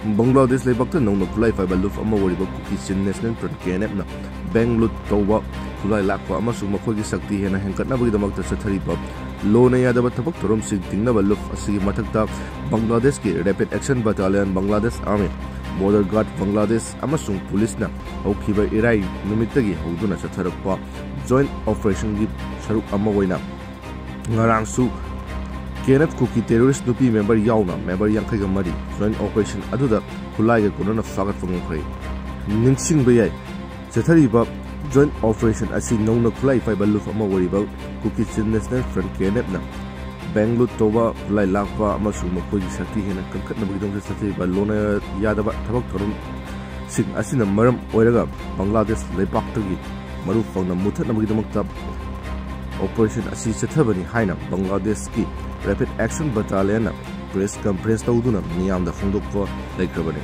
Bangladesh leibakta nongna khulai faiba luf ama wariba Kuki Chin National Front KNF na bank loot tawba khulai lakpa amasung makhogi sakti hena henkatnabagidamagta chathariba lona yadaba thabak thorom sing tingnaba luf asigi mathakta Bangladesh ki Rapid Action Battalion Bangladesh Army Border Guard Bangladesh amasung police na hokhiba irai numittagi hoduna chatharakpa joint operation gi saruk ama oina ngarangsu KNF Kuki terrorist nupi member yauna member yankhaiga mari joint operation aduda khulai ga kunana fagat fangkhrai ningsing bayai chathariba joint operation asi nongna khulai faiba luf ama wariba Kuki Chin National Front KNF na Bangalore toba khulai lakpa amasung makhogi sakti hena kankhatnabagidam chathariba lona yadaba thabak thorum sing asina maram oiraga Bangladesh leipaktagi maru fangna muthatnabagidamta operation asi chathabani haina Bangladesh ki Rapid Action Battalion press conference tawduna miyam da phongdokpa laikrabani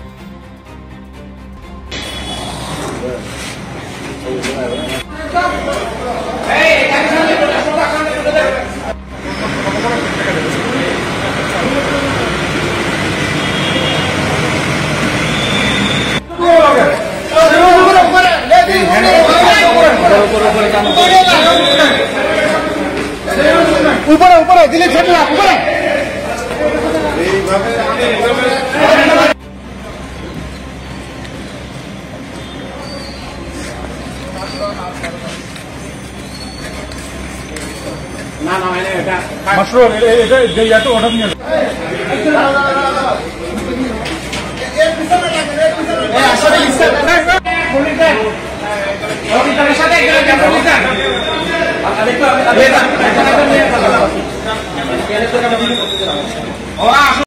ऊपर ऊपर दिल्ली छट ला ऊपर ना ना मैंने बेटा mushroom ये या तो ऑर्डर नहीं है ए अच्छा इसका पुलिस है और इधर साथ एक पुलिस है अरे तो